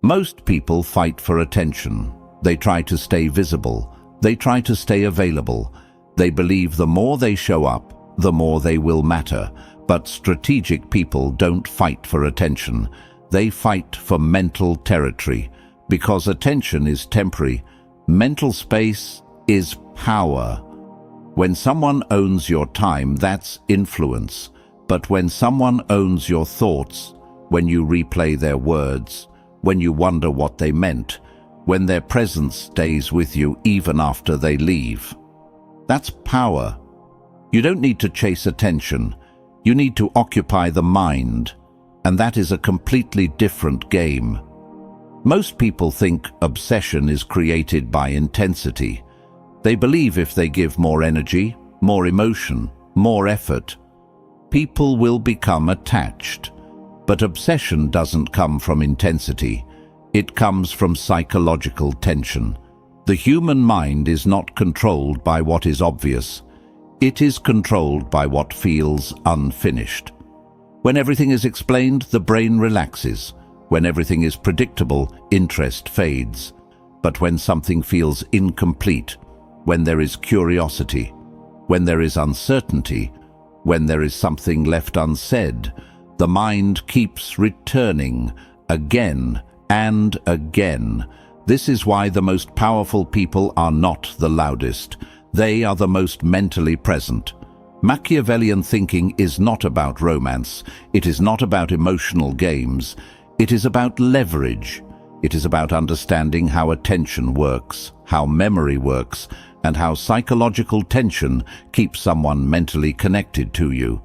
Most people fight for attention. They try to stay visible. They try to stay available. They believe the more they show up, the more they will matter. But strategic people don't fight for attention. They fight for mental territory, because attention is temporary. Mental space is power. When someone owns your time, that's influence. But when someone owns your thoughts, when you replay their words, when you wonder what they meant, when their presence stays with you even after they leave, that's power. You don't need to chase attention. You need to occupy the mind, and that is a completely different game. Most people think obsession is created by intensity. They believe if they give more energy, more emotion, more effort, people will become attached. But obsession doesn't come from intensity. It comes from psychological tension. The human mind is not controlled by what is obvious. It is controlled by what feels unfinished. When everything is explained, the brain relaxes. When everything is predictable, interest fades. But when something feels incomplete, when there is curiosity, when there is uncertainty, when there is something left unsaid, the mind keeps returning again and again. This is why the most powerful people are not the loudest. They are the most mentally present. Machiavellian thinking is not about romance. It is not about emotional games. It is about leverage. It is about understanding how attention works, how memory works, and how psychological tension keeps someone mentally connected to you.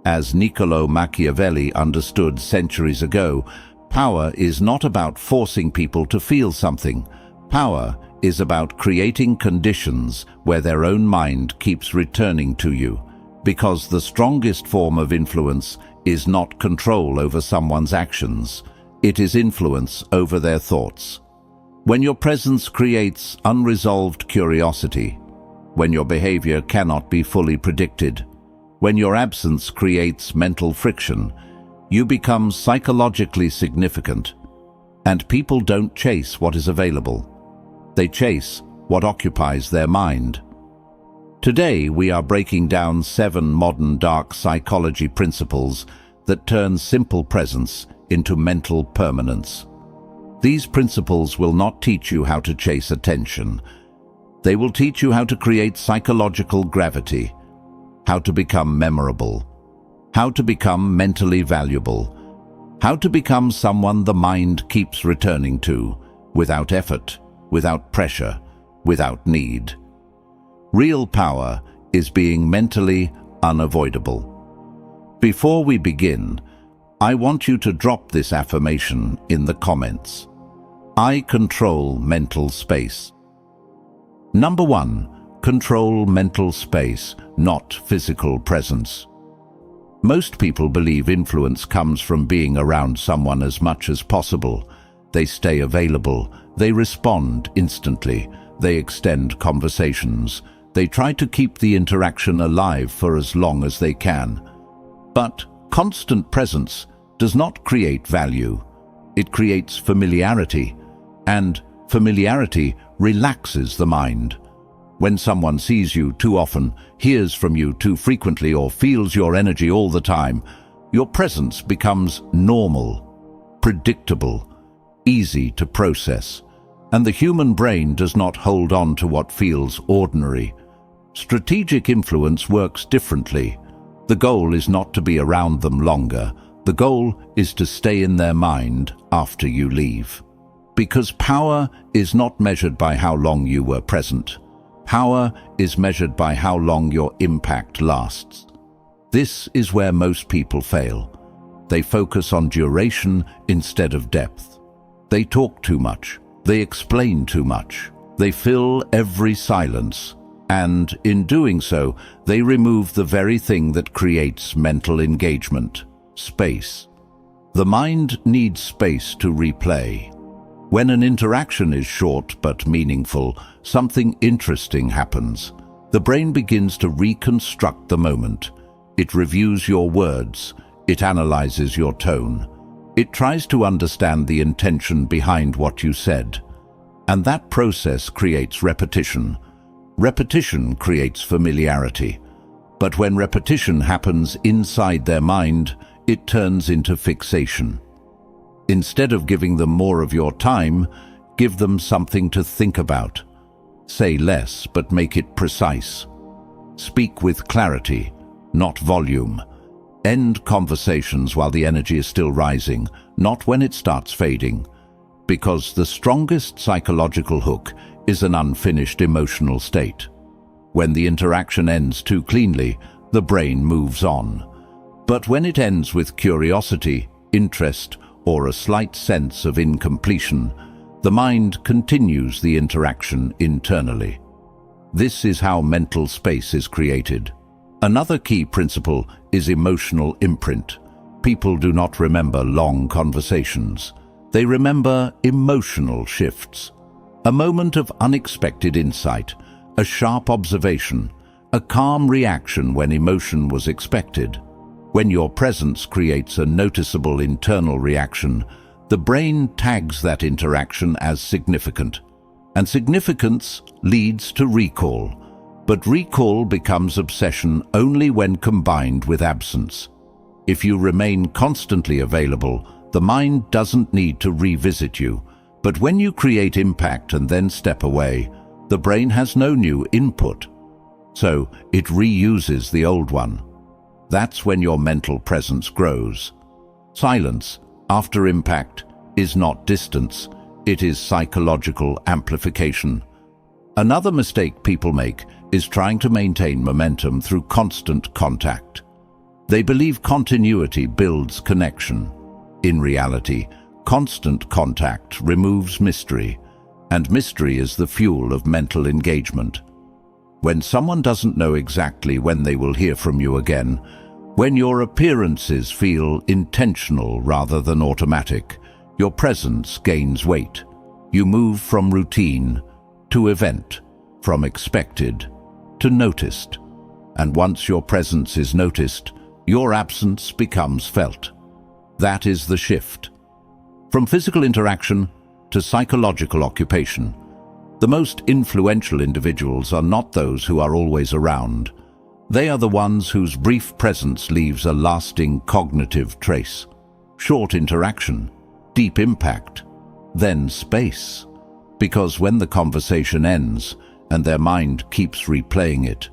As Niccolò Machiavelli understood centuries ago, power is not about forcing people to feel something. Power is about creating conditions where their own mind keeps returning to you, because the strongest form of influence is not control over someone's actions. It is influence over their thoughts. When your presence creates unresolved curiosity, when your behavior cannot be fully predicted, when your absence creates mental friction, you become psychologically significant. And people don't chase what is available. They chase what occupies their mind. Today, we are breaking down 7 modern dark psychology principles that turn simple presence into mental permanence. These principles will not teach you how to chase attention. They will teach you how to create psychological gravity, how to become memorable, how to become mentally valuable, how to become someone the mind keeps returning to, without effort, without pressure, without need. Real power is being mentally unavoidable. Before we begin, I want you to drop this affirmation in the comments. I control mental space. Number 1. Control mental space, not physical presence. Most people believe influence comes from being around someone as much as possible. They stay available. They respond instantly. They extend conversations. They try to keep the interaction alive for as long as they can. But constant presence does not create value. It creates familiarity, and familiarity relaxes the mind. When someone sees you too often, hears from you too frequently, or feels your energy all the time, your presence becomes normal, predictable, easy to process, and the human brain does not hold on to what feels ordinary. Strategic influence works differently. The goal is not to be around them longer. The goal is to stay in their mind after you leave. Because power is not measured by how long you were present. Power is measured by how long your impact lasts. This is where most people fail. They focus on duration instead of depth. They talk too much. They explain too much. They fill every silence. And in doing so, they remove the very thing that creates mental engagement: space. The mind needs space to replay. When an interaction is short but meaningful, something interesting happens. The brain begins to reconstruct the moment. It reviews your words. It analyzes your tone. It tries to understand the intention behind what you said. And that process creates repetition. Repetition creates familiarity. But when repetition happens inside their mind, it turns into fixation. Instead of giving them more of your time, give them something to think about. Say less, but make it precise. Speak with clarity, not volume. End conversations while the energy is still rising, not when it starts fading. Because the strongest psychological hook is an unfinished emotional state. When the interaction ends too cleanly, the brain moves on. But when it ends with curiosity, interest, or a slight sense of incompletion, the mind continues the interaction internally. This is how mental space is created. Another key principle is emotional imprint. People do not remember long conversations. They remember emotional shifts. A moment of unexpected insight, a sharp observation, a calm reaction when emotion was expected. When your presence creates a noticeable internal reaction, the brain tags that interaction as significant. And significance leads to recall. But recall becomes obsession only when combined with absence. If you remain constantly available, the mind doesn't need to revisit you. But when you create impact and then step away, the brain has no new input. So it reuses the old one. That's when your mental presence grows. Silence, after impact, is not distance. It is psychological amplification. Another mistake people make is trying to maintain momentum through constant contact. They believe continuity builds connection. In reality, constant contact removes mystery, and mystery is the fuel of mental engagement. When someone doesn't know exactly when they will hear from you again, when your appearances feel intentional rather than automatic, your presence gains weight. You move from routine to event, from expected to noticed. And once your presence is noticed, your absence becomes felt. That is the shift. From physical interaction to psychological occupation, the most influential individuals are not those who are always around. They are the ones whose brief presence leaves a lasting cognitive trace. Short interaction, deep impact, then space. Because when the conversation ends and their mind keeps replaying it,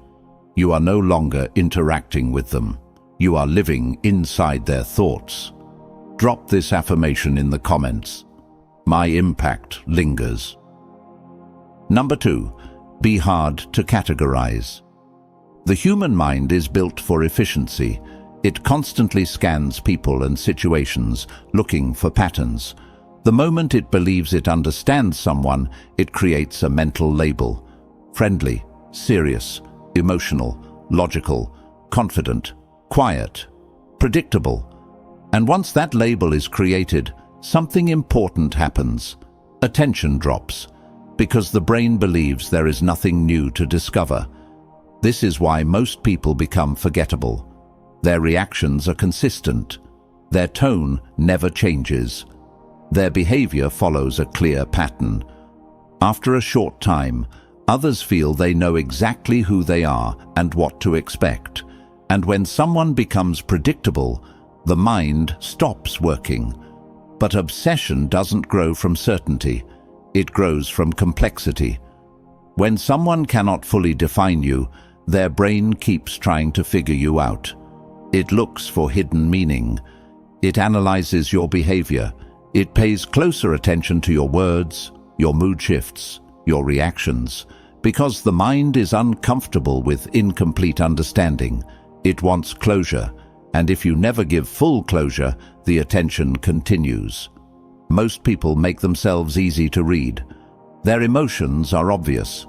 you are no longer interacting with them. You are living inside their thoughts. Drop this affirmation in the comments. My impact lingers. Number 2, be hard to categorize. The human mind is built for efficiency. It constantly scans people and situations, looking for patterns. The moment it believes it understands someone, it creates a mental label. Friendly, serious, emotional, logical, confident, quiet, predictable. And once that label is created, something important happens. Attention drops, because the brain believes there is nothing new to discover. This is why most people become forgettable. Their reactions are consistent. Their tone never changes. Their behavior follows a clear pattern. After a short time, others feel they know exactly who they are and what to expect. And when someone becomes predictable, the mind stops working. But obsession doesn't grow from certainty. It grows from complexity. When someone cannot fully define you, their brain keeps trying to figure you out. It looks for hidden meaning. It analyzes your behavior. It pays closer attention to your words, your mood shifts, your reactions. Because the mind is uncomfortable with incomplete understanding, it wants closure. And if you never give full closure, the attention continues. Most people make themselves easy to read. Their emotions are obvious.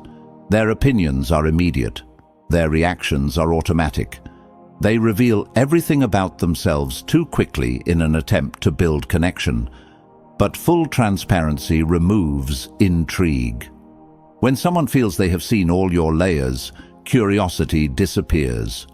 Their opinions are immediate. Their reactions are automatic. They reveal everything about themselves too quickly in an attempt to build connection. But full transparency removes intrigue. When someone feels they have seen all your layers, curiosity disappears.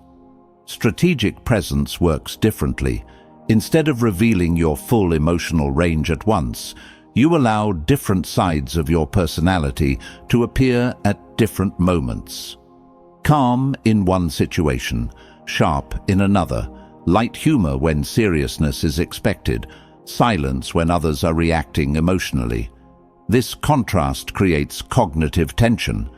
Strategic presence works differently. Instead of revealing your full emotional range at once, you allow different sides of your personality to appear at different moments. Calm in one situation, sharp in another, light humor when seriousness is expected, silence when others are reacting emotionally. This contrast creates cognitive tension.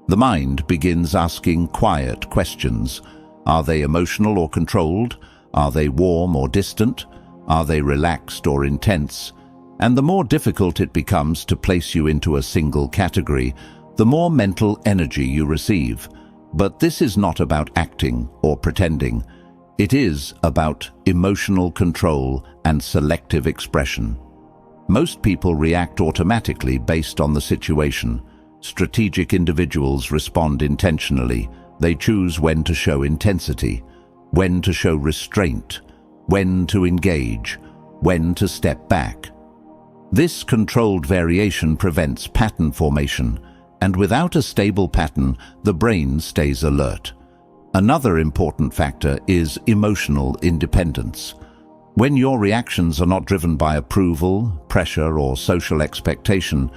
The mind begins asking quiet questions. Are they emotional or controlled? Are they warm or distant? Are they relaxed or intense? And the more difficult it becomes to place you into a single category, the more mental energy you receive. But this is not about acting or pretending. It is about emotional control and selective expression. Most people react automatically based on the situation. Strategic individuals respond intentionally. They choose when to show intensity, when to show restraint, when to engage, when to step back. This controlled variation prevents pattern formation, and without a stable pattern, the brain stays alert. Another important factor is emotional independence. When your reactions are not driven by approval, pressure, or social expectation,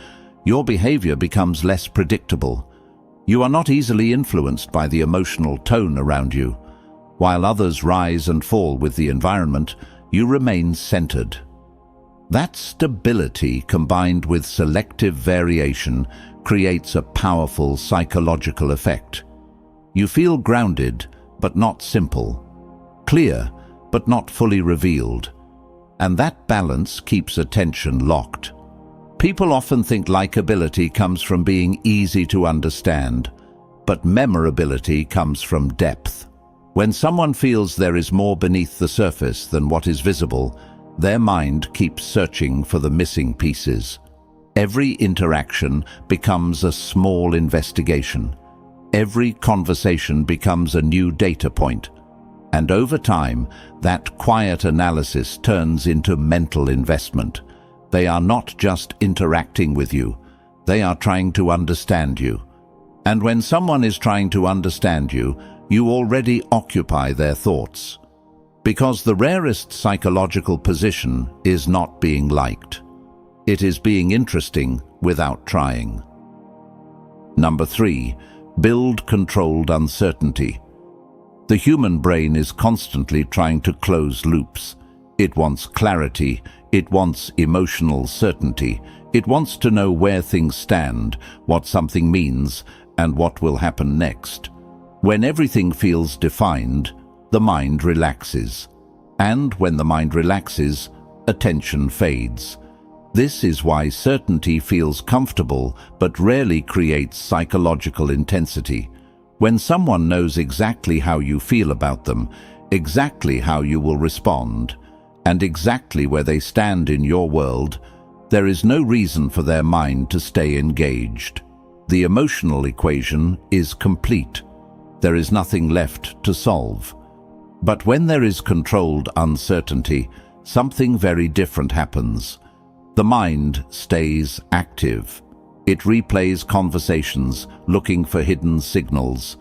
your behavior becomes less predictable. You are not easily influenced by the emotional tone around you. While others rise and fall with the environment, you remain centered. That stability, combined with selective variation, creates a powerful psychological effect. You feel grounded, but not simple, clear, but not fully revealed, and that balance keeps attention locked. People often think likability comes from being easy to understand, but memorability comes from depth. When someone feels there is more beneath the surface than what is visible, their mind keeps searching for the missing pieces. Every interaction becomes a small investigation. Every conversation becomes a new data point. And over time, that quiet analysis turns into mental investment. They are not just interacting with you, they are trying to understand you. And when someone is trying to understand you, you already occupy their thoughts. Because the rarest psychological position is not being liked. It is being interesting without trying. Number 3, build controlled uncertainty. The human brain is constantly trying to close loops. It wants clarity, it wants emotional certainty, it wants to know where things stand, what something means, and what will happen next. When everything feels defined, the mind relaxes. And when the mind relaxes, attention fades. This is why certainty feels comfortable but rarely creates psychological intensity. When someone knows exactly how you feel about them, exactly how you will respond, and exactly where they stand in your world, there is no reason for their mind to stay engaged. The emotional equation is complete. There is nothing left to solve. But when there is controlled uncertainty, something very different happens. The mind stays active. It replays conversations, looking for hidden signals.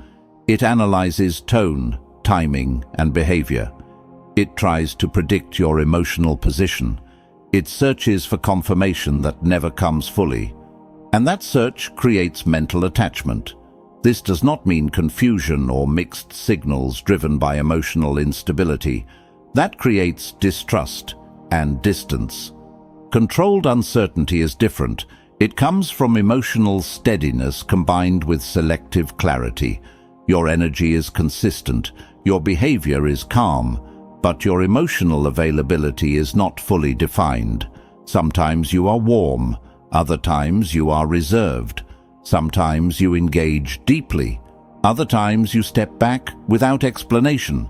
It analyzes tone, timing, and behavior. It tries to predict your emotional position. It searches for confirmation that never comes fully. And that search creates mental attachment. This does not mean confusion or mixed signals driven by emotional instability. That creates distrust and distance. Controlled uncertainty is different. It comes from emotional steadiness combined with selective clarity. Your energy is consistent, your behavior is calm, but your emotional availability is not fully defined. Sometimes you are warm, other times you are reserved. Sometimes you engage deeply, other times you step back without explanation.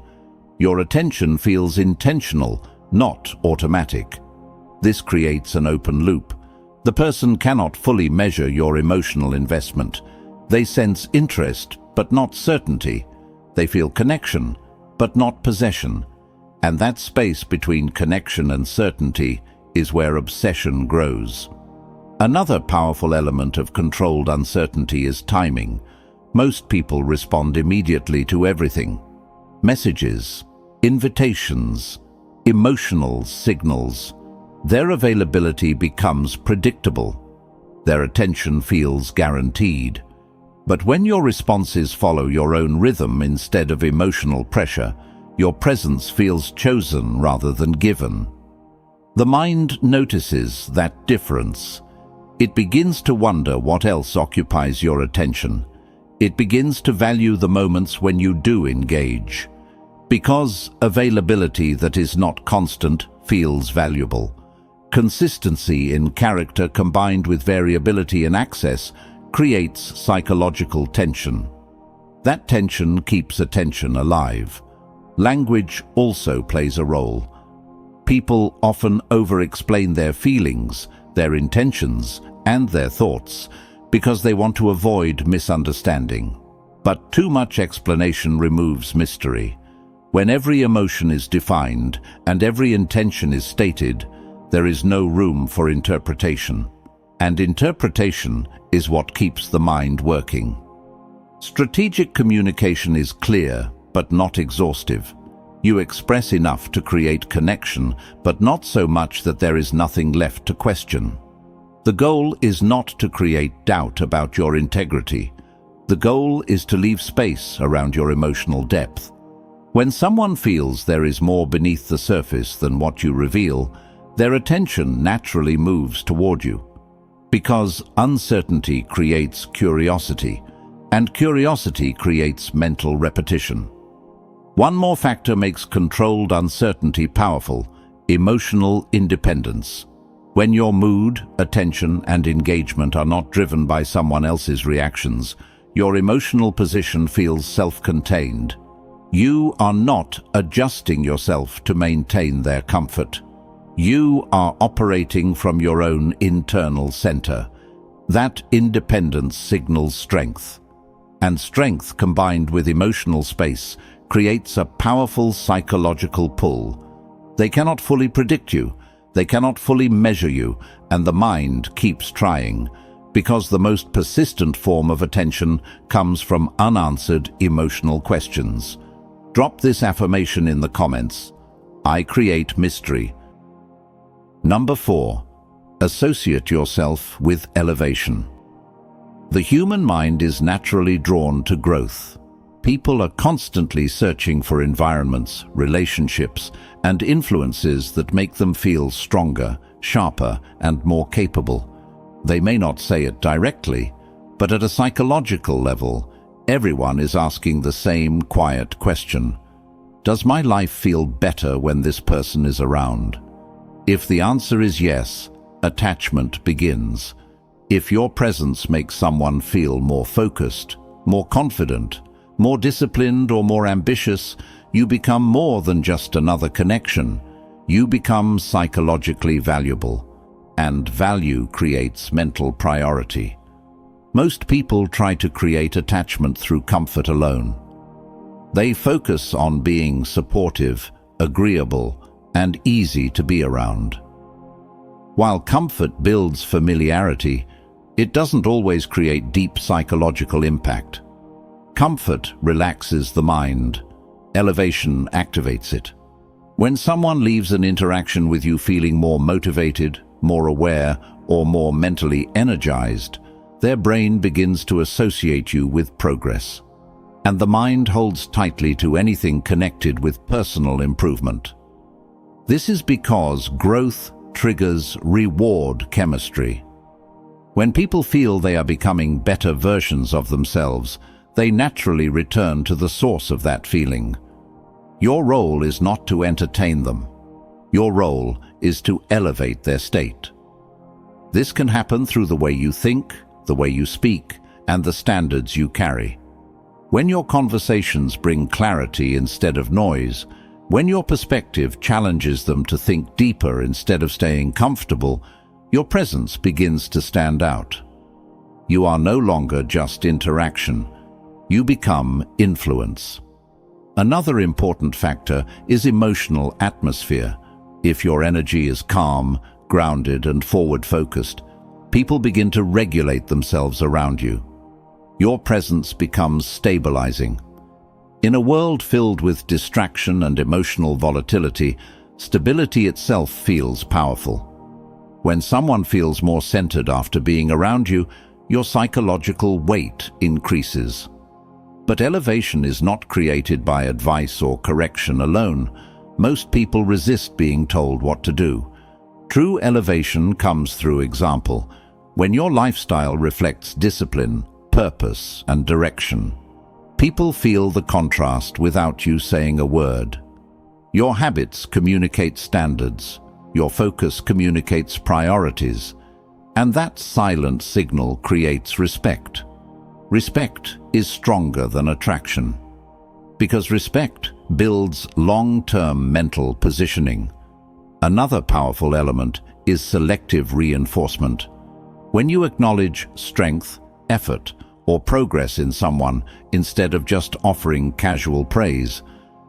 Your attention feels intentional, not automatic. This creates an open loop. The person cannot fully measure your emotional investment. They sense interest, but not certainty. They feel connection, but not possession. And that space between connection and certainty is where obsession grows. Another powerful element of controlled uncertainty is timing. Most people respond immediately to everything. Messages, invitations, Emotional signals. Their availability becomes predictable. Their attention feels guaranteed. But when your responses follow your own rhythm instead of emotional pressure, your presence feels chosen rather than given. The mind notices that difference. It begins to wonder what else occupies your attention. It begins to value the moments when you do engage. Because availability that is not constant feels valuable. Consistency in character combined with variability in access creates psychological tension. That tension keeps attention alive. Language also plays a role. People often over-explain their feelings, their intentions, and their thoughts because they want to avoid misunderstanding. But too much explanation removes mystery. When every emotion is defined and every intention is stated, there is no room for interpretation. And interpretation is what keeps the mind working. Strategic communication is clear, but not exhaustive. You express enough to create connection, but not so much that there is nothing left to question. The goal is not to create doubt about your integrity. The goal is to leave space around your emotional depth. When someone feels there is more beneath the surface than what you reveal, their attention naturally moves toward you. Because uncertainty creates curiosity, and curiosity creates mental repetition. One more factor makes controlled uncertainty powerful: emotional independence. When your mood, attention, and engagement are not driven by someone else's reactions, your emotional position feels self-contained. You are not adjusting yourself to maintain their comfort. You are operating from your own internal center. That independence signals strength. And strength combined with emotional space creates a powerful psychological pull. They cannot fully predict you, they cannot fully measure you, and the mind keeps trying, because the most persistent form of attention comes from unanswered emotional questions. Drop this affirmation in the comments. I create mystery. Number 4. Associate yourself with elevation. The human mind is naturally drawn to growth. People are constantly searching for environments, relationships, and influences that make them feel stronger, sharper, and more capable. They may not say it directly, but at a psychological level, everyone is asking the same quiet question: does my life feel better when this person is around? If the answer is yes, attachment begins. If your presence makes someone feel more focused, more confident, more disciplined, or more ambitious, you become more than just another connection. You become psychologically valuable, and value creates mental priority. Most people try to create attachment through comfort alone. They focus on being supportive, agreeable, and easy to be around. While comfort builds familiarity, it doesn't always create deep psychological impact. Comfort relaxes the mind. Elevation activates it. When someone leaves an interaction with you feeling more motivated, more aware, or more mentally energized, their brain begins to associate you with progress. And the mind holds tightly to anything connected with personal improvement. This is because growth triggers reward chemistry. When people feel they are becoming better versions of themselves, they naturally return to the source of that feeling. Your role is not to entertain them. Your role is to elevate their state. This can happen through the way you think, the way you speak, and the standards you carry. When your conversations bring clarity instead of noise, when your perspective challenges them to think deeper instead of staying comfortable, your presence begins to stand out. You are no longer just interaction. You become influence. Another important factor is emotional atmosphere. If your energy is calm, grounded, and forward-focused, people begin to regulate themselves around you. Your presence becomes stabilizing. In a world filled with distraction and emotional volatility, Stability itself feels powerful. When someone feels more centered after being around you, your psychological weight increases. But elevation is not created by advice or correction alone. Most people resist being told what to do. True elevation comes through example, when your lifestyle reflects discipline, purpose, and direction. People feel the contrast without you saying a word. Your habits communicate standards, your focus communicates priorities, and that silent signal creates respect. Respect is stronger than attraction, because respect builds long-term mental positioning. Another powerful element is selective reinforcement. When you acknowledge strength, effort, or progress in someone instead of just offering casual praise,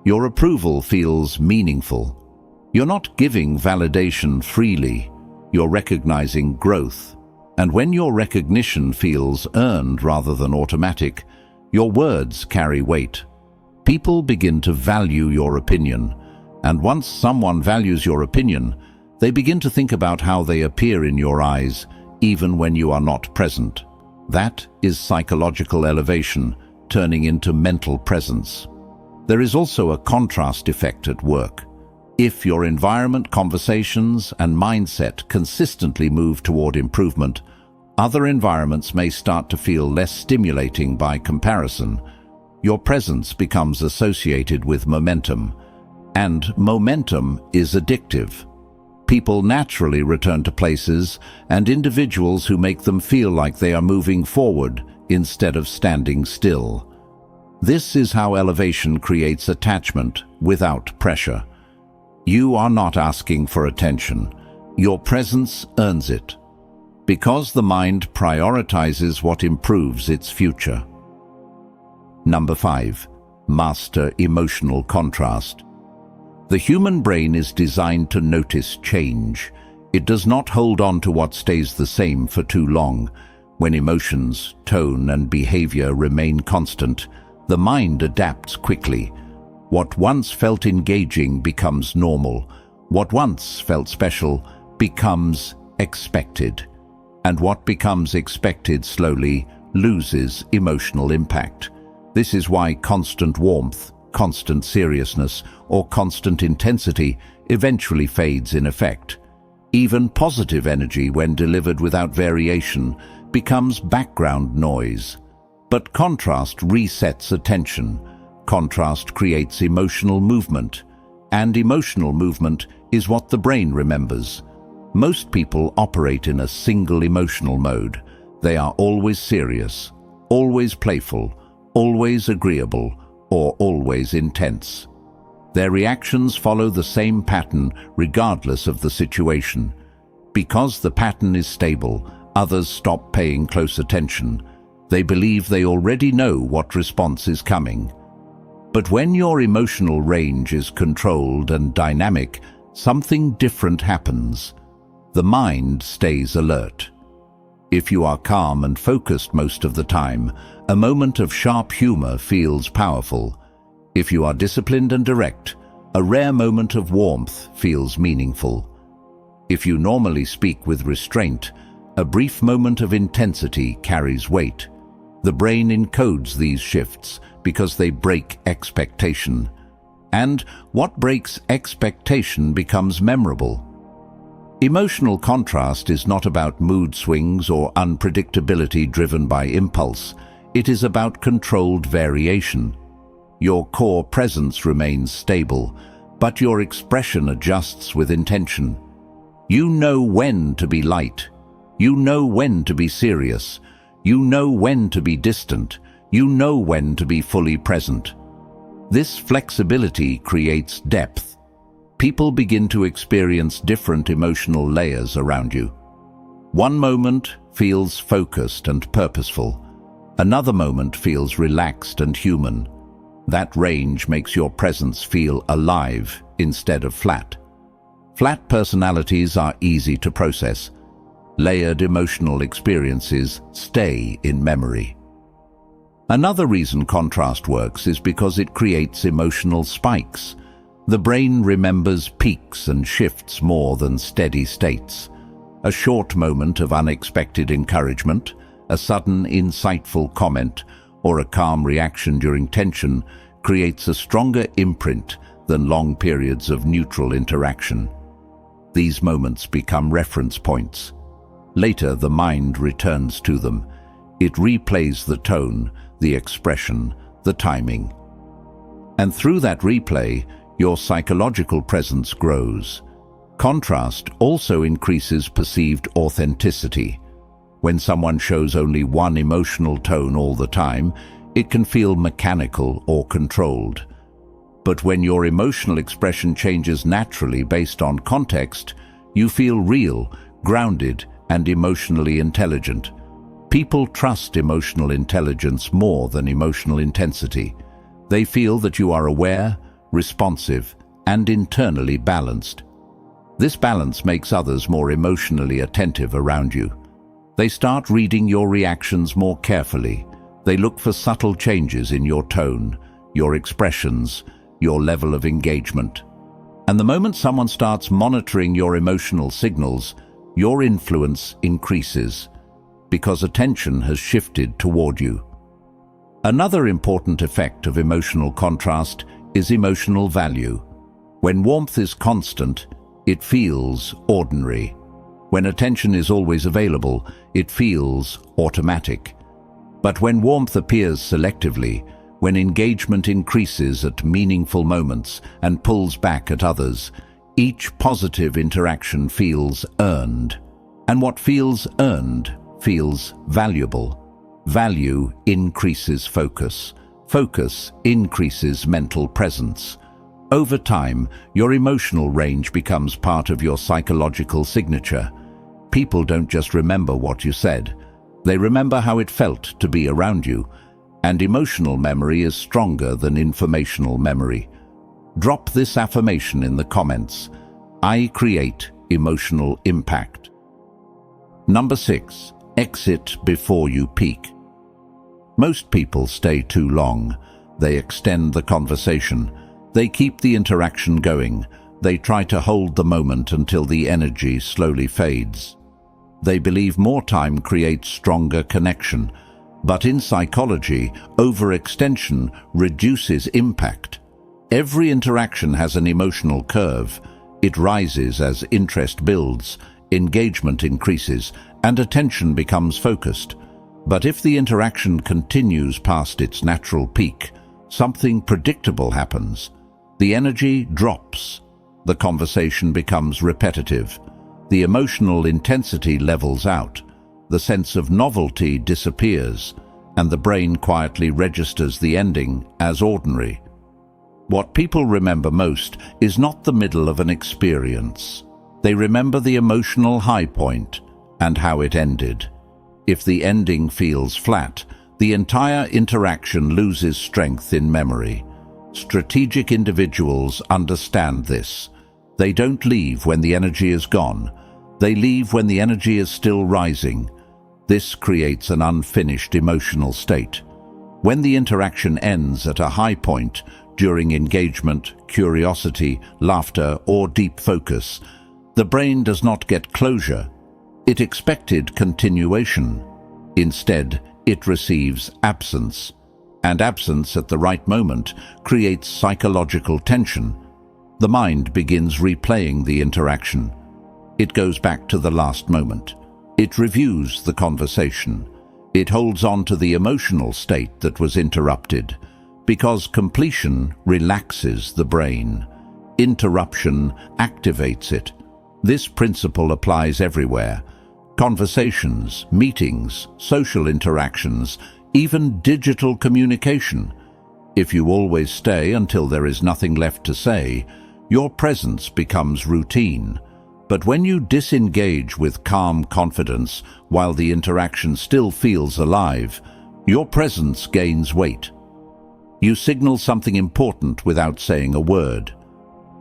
your approval feels meaningful. You're not giving validation freely, you're recognizing growth. And when your recognition feels earned rather than automatic, your words carry weight. People begin to value your opinion, and once someone values your opinion, they begin to think about how they appear in your eyes, even when you are not present. That is psychological elevation, turning into mental presence. There is also a contrast effect at work. If your environment, conversations, and mindset consistently move toward improvement, other environments may start to feel less stimulating by comparison. Your presence becomes associated with momentum, and momentum is addictive. People naturally return to places and individuals who make them feel like they are moving forward instead of standing still. This is how elevation creates attachment without pressure. You are not asking for attention. Your presence earns it, because the mind prioritizes what improves its future. Number 5. Master emotional contrast. The human brain is designed to notice change. It does not hold on to what stays the same for too long. When emotions, tone, and behavior remain constant, the mind adapts quickly. What once felt engaging becomes normal. What once felt special becomes expected. And what becomes expected slowly loses emotional impact. This is why constant warmth, constant seriousness, or constant intensity eventually fades in effect. Even positive energy, when delivered without variation, becomes background noise. But contrast resets attention. Contrast creates emotional movement, and emotional movement is what the brain remembers. Most people operate in a single emotional mode. They are always serious, always playful, always agreeable, or always intense. Their reactions follow the same pattern regardless of the situation. Because the pattern is stable, others stop paying close attention. They believe they already know what response is coming. But when your emotional range is controlled and dynamic, something different happens. The mind stays alert. If you are calm and focused most of the time, a moment of sharp humor feels powerful. If you are disciplined and direct, a rare moment of warmth feels meaningful. If you normally speak with restraint, a brief moment of intensity carries weight. The brain encodes these shifts because they break expectation. And what breaks expectation becomes memorable. Emotional contrast is not about mood swings or unpredictability driven by impulse. It is about controlled variation. Your core presence remains stable, but your expression adjusts with intention. You know when to be light. You know when to be serious. You know when to be distant. You know when to be fully present. This flexibility creates depth. People begin to experience different emotional layers around you. One moment feels focused and purposeful. Another moment feels relaxed and human. That range makes your presence feel alive instead of flat. Flat personalities are easy to process. Layered emotional experiences stay in memory. Another reason contrast works is because it creates emotional spikes. The brain remembers peaks and shifts more than steady states. A short moment of unexpected encouragement, a sudden insightful comment, or a calm reaction during tension creates a stronger imprint than long periods of neutral interaction. These moments become reference points. Later, the mind returns to them. It replays the tone, the expression, the timing. And through that replay, your psychological presence grows. Contrast also increases perceived authenticity. When someone shows only one emotional tone all the time, it can feel mechanical or controlled. But when your emotional expression changes naturally based on context, you feel real, grounded, and emotionally intelligent. People trust emotional intelligence more than emotional intensity. They feel that you are aware, responsive, and internally balanced. This balance makes others more emotionally attentive around you. They start reading your reactions more carefully. They look for subtle changes in your tone, your expressions, your level of engagement. And the moment someone starts monitoring your emotional signals, your influence increases, because attention has shifted toward you. Another important effect of emotional contrast is emotional value. When warmth is constant, it feels ordinary. When attention is always available, it feels automatic. But when warmth appears selectively, when engagement increases at meaningful moments and pulls back at others, each positive interaction feels earned. And what feels earned feels valuable. Value increases focus. Focus increases mental presence. Over time, your emotional range becomes part of your psychological signature. People don't just remember what you said. They remember how it felt to be around you. And emotional memory is stronger than informational memory. Drop this affirmation in the comments. I create emotional impact. Number 6. Exit before you peak. Most people stay too long. They extend the conversation. They keep the interaction going. They try to hold the moment until the energy slowly fades. They believe more time creates stronger connection. But in psychology, overextension reduces impact. Every interaction has an emotional curve. It rises as interest builds, engagement increases, and attention becomes focused. But if the interaction continues past its natural peak, something predictable happens. The energy drops. The conversation becomes repetitive. The emotional intensity levels out. The sense of novelty disappears, and the brain quietly registers the ending as ordinary. What people remember most is not the middle of an experience. They remember the emotional high point and how it ended. If the ending feels flat, the entire interaction loses strength in memory. Strategic individuals understand this. They don't leave when the energy is gone. They leave when the energy is still rising. This creates an unfinished emotional state. When the interaction ends at a high point, during engagement, curiosity, laughter, or deep focus, the brain does not get closure. It expected continuation. Instead, it receives absence. And absence at the right moment creates psychological tension. The mind begins replaying the interaction. It goes back to the last moment. It reviews the conversation. It holds on to the emotional state that was interrupted, because completion relaxes the brain. Interruption activates it. This principle applies everywhere. Conversations, meetings, social interactions, even digital communication. If you always stay until there is nothing left to say, your presence becomes routine. But when you disengage with calm confidence while the interaction still feels alive, your presence gains weight. You signal something important without saying a word.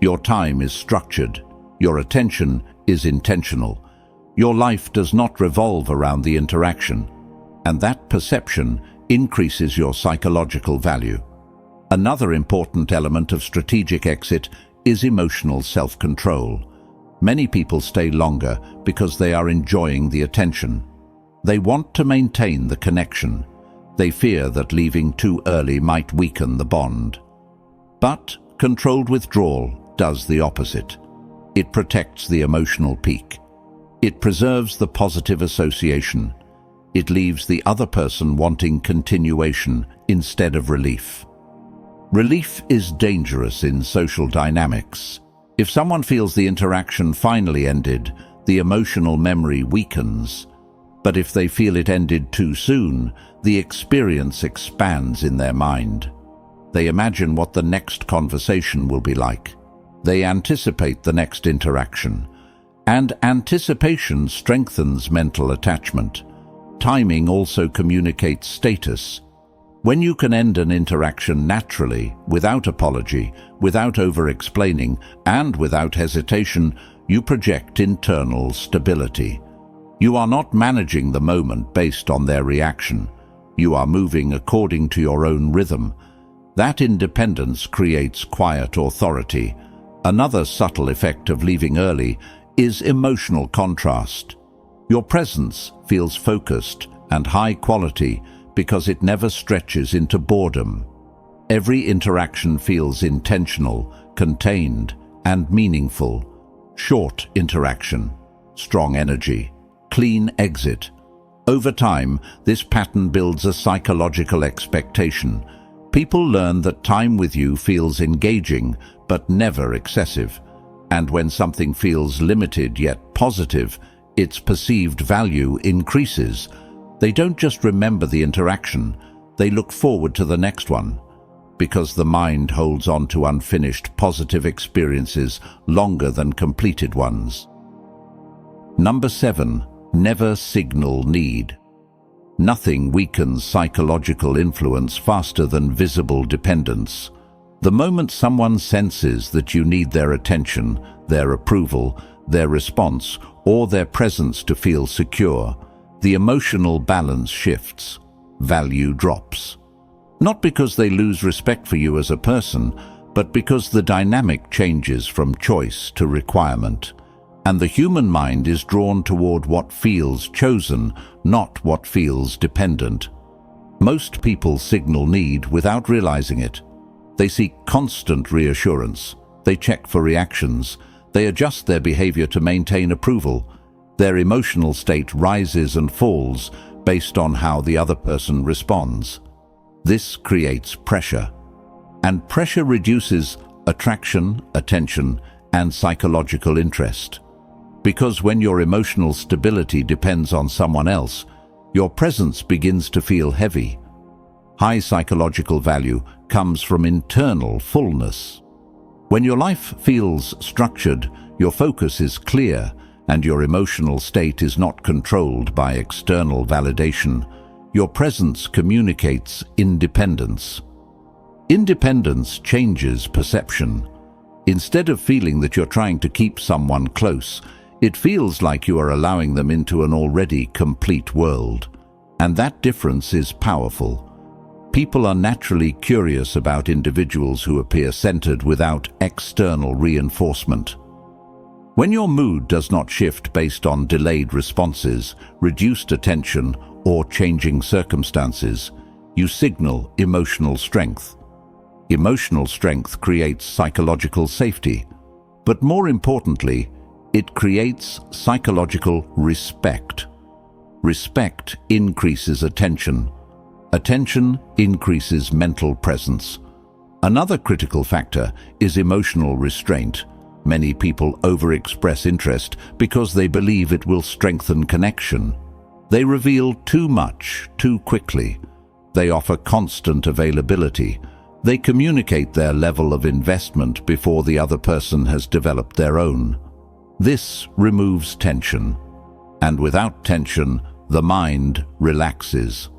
Your time is structured. Your attention is intentional. Your life does not revolve around the interaction, and that perception increases your psychological value. Another important element of strategic exit is emotional self-control. Many people stay longer because they are enjoying the attention. They want to maintain the connection. They fear that leaving too early might weaken the bond. But controlled withdrawal does the opposite. It protects the emotional peak. It preserves the positive association. It leaves the other person wanting continuation instead of relief. Relief is dangerous in social dynamics. If someone feels the interaction finally ended, the emotional memory weakens. But if they feel it ended too soon, the experience expands in their mind. They imagine what the next conversation will be like. They anticipate the next interaction. And anticipation strengthens mental attachment. Timing also communicates status. When you can end an interaction naturally, without apology, without over-explaining, and without hesitation, you project internal stability. You are not managing the moment based on their reaction. You are moving according to your own rhythm. That independence creates quiet authority. Another subtle effect of leaving early is emotional contrast. Your presence feels focused and high quality because it never stretches into boredom. Every interaction feels intentional, contained, and meaningful. Short interaction, strong energy, clean exit. Over time, this pattern builds a psychological expectation. People learn that time with you feels engaging, but never excessive. And when something feels limited yet positive, its perceived value increases. They don't just remember the interaction, they look forward to the next one, because the mind holds on to unfinished positive experiences longer than completed ones. Number 7. Never signal need. Nothing weakens psychological influence faster than visible dependence. The moment someone senses that you need their attention, their approval, their response, or their presence to feel secure, the emotional balance shifts. Value drops. Not because they lose respect for you as a person, but because the dynamic changes from choice to requirement. And the human mind is drawn toward what feels chosen, not what feels dependent. Most people signal need without realizing it. They seek constant reassurance. They check for reactions. They adjust their behavior to maintain approval. Their emotional state rises and falls based on how the other person responds. This creates pressure. And pressure reduces attraction, attention, and psychological interest. Because when your emotional stability depends on someone else, your presence begins to feel heavy. High psychological value comes from internal fullness. When your life feels structured, your focus is clear, and your emotional state is not controlled by external validation, your presence communicates independence. Independence changes perception. Instead of feeling that you're trying to keep someone close, it feels like you are allowing them into an already complete world. And that difference is powerful. People are naturally curious about individuals who appear centered without external reinforcement. When your mood does not shift based on delayed responses, reduced attention, or changing circumstances, you signal emotional strength. Emotional strength creates psychological safety, but more importantly, it creates psychological respect. Respect increases attention. Attention increases mental presence. Another critical factor is emotional restraint. Many people overexpress interest because they believe it will strengthen connection. They reveal too much, too quickly. They offer constant availability. They communicate their level of investment before the other person has developed their own. This removes tension. And without tension, the mind relaxes.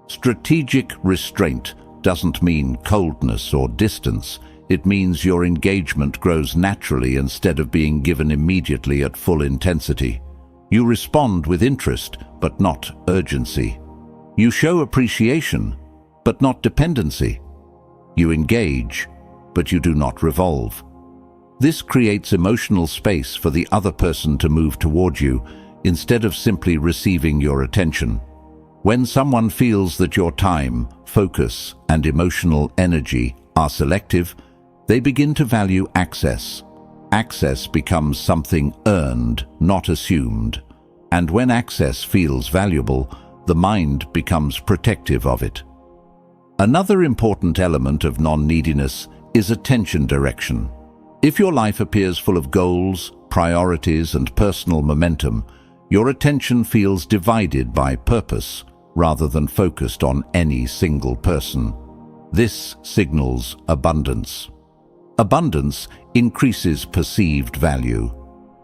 Strategic restraint doesn't mean coldness or distance. It means your engagement grows naturally instead of being given immediately at full intensity. You respond with interest, but not urgency. You show appreciation, but not dependency. You engage, but you do not revolve. This creates emotional space for the other person to move toward you, instead of simply receiving your attention. When someone feels that your time, focus, and emotional energy are selective, they begin to value access. Access becomes something earned, not assumed. And when access feels valuable, the mind becomes protective of it. Another important element of non-neediness is attention direction. If your life appears full of goals, priorities, and personal momentum, your attention feels divided by purpose rather than focused on any single person. This signals abundance. Abundance increases perceived value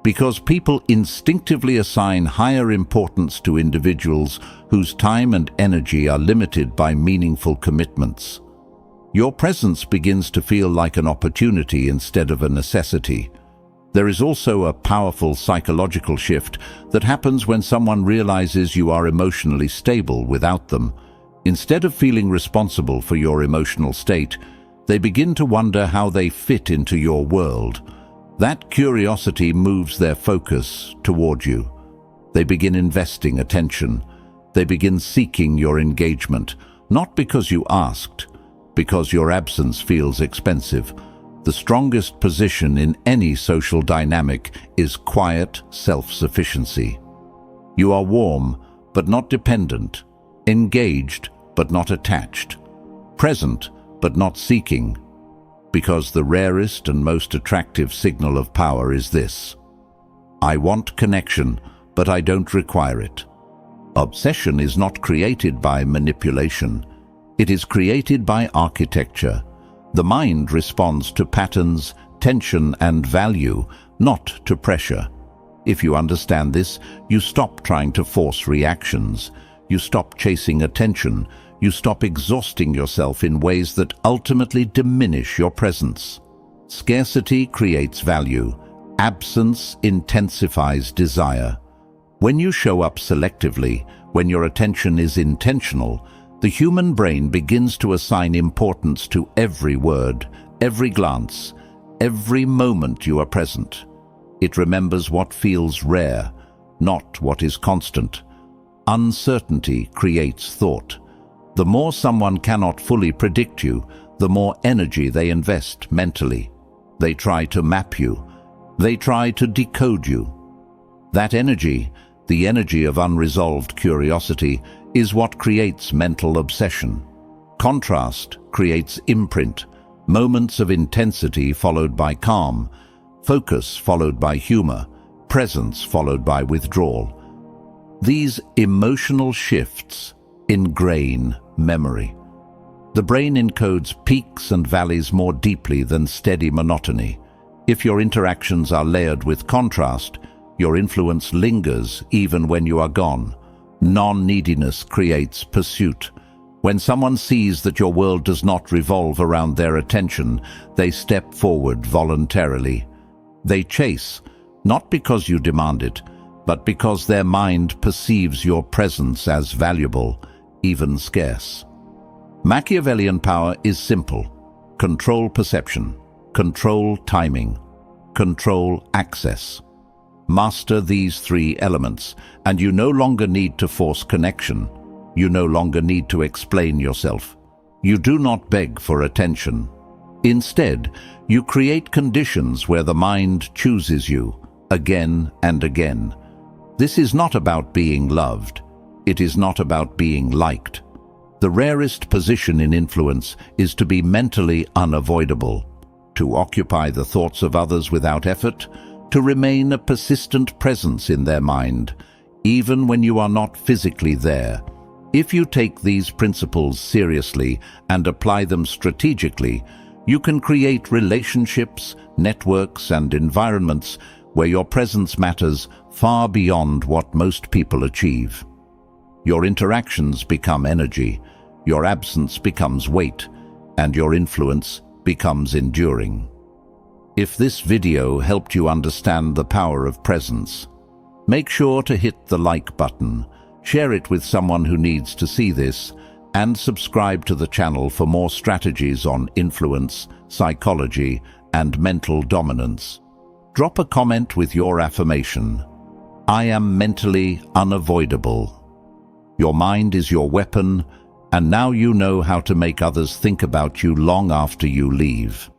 because people instinctively assign higher importance to individuals whose time and energy are limited by meaningful commitments. Your presence begins to feel like an opportunity instead of a necessity. There is also a powerful psychological shift that happens when someone realizes you are emotionally stable without them. Instead of feeling responsible for your emotional state, they begin to wonder how they fit into your world. That curiosity moves their focus toward you. They begin investing attention. They begin seeking your engagement, not because you asked, because your absence feels expensive. The strongest position in any social dynamic is quiet self-sufficiency. You are warm, but not dependent, engaged, but not attached, present, but not seeking, because the rarest and most attractive signal of power is this: I want connection, but I don't require it. Obsession is not created by manipulation. It is created by architecture. The mind responds to patterns, tension, and value, not to pressure. If you understand this, you stop trying to force reactions. You stop chasing attention. You stop exhausting yourself in ways that ultimately diminish your presence. Scarcity creates value. Absence intensifies desire. When you show up selectively, when your attention is intentional, the human brain begins to assign importance to every word, every glance, every moment you are present. It remembers what feels rare, not what is constant. Uncertainty creates thought. The more someone cannot fully predict you, the more energy they invest mentally. They try to map you. They try to decode you. That energy, the energy of unresolved curiosity, is what creates mental obsession. Contrast creates imprint, moments of intensity followed by calm, focus followed by humor, presence followed by withdrawal. These emotional shifts ingrain memory. The brain encodes peaks and valleys more deeply than steady monotony. If your interactions are layered with contrast, your influence lingers even when you are gone. Non-neediness creates pursuit. When someone sees that your world does not revolve around their attention, they step forward voluntarily. They chase, not because you demand it, but because their mind perceives your presence as valuable, even scarce. Machiavellian power is simple. Control perception, control timing, control access. Master these three elements, and you no longer need to force connection. You no longer need to explain yourself. You do not beg for attention. Instead, you create conditions where the mind chooses you, again and again. This is not about being loved. It is not about being liked. The rarest position in influence is to be mentally unavoidable, to occupy the thoughts of others without effort, to remain a persistent presence in their mind, even when you are not physically there. If you take these principles seriously and apply them strategically, you can create relationships, networks, and environments where your presence matters far beyond what most people achieve. Your interactions become energy, your absence becomes weight, and your influence becomes enduring. If this video helped you understand the power of presence, make sure to hit the like button, share it with someone who needs to see this, and subscribe to the channel for more strategies on influence, psychology, and mental dominance. Drop a comment with your affirmation. I am mentally unavoidable. Your mind is your weapon, and now you know how to make others think about you long after you leave.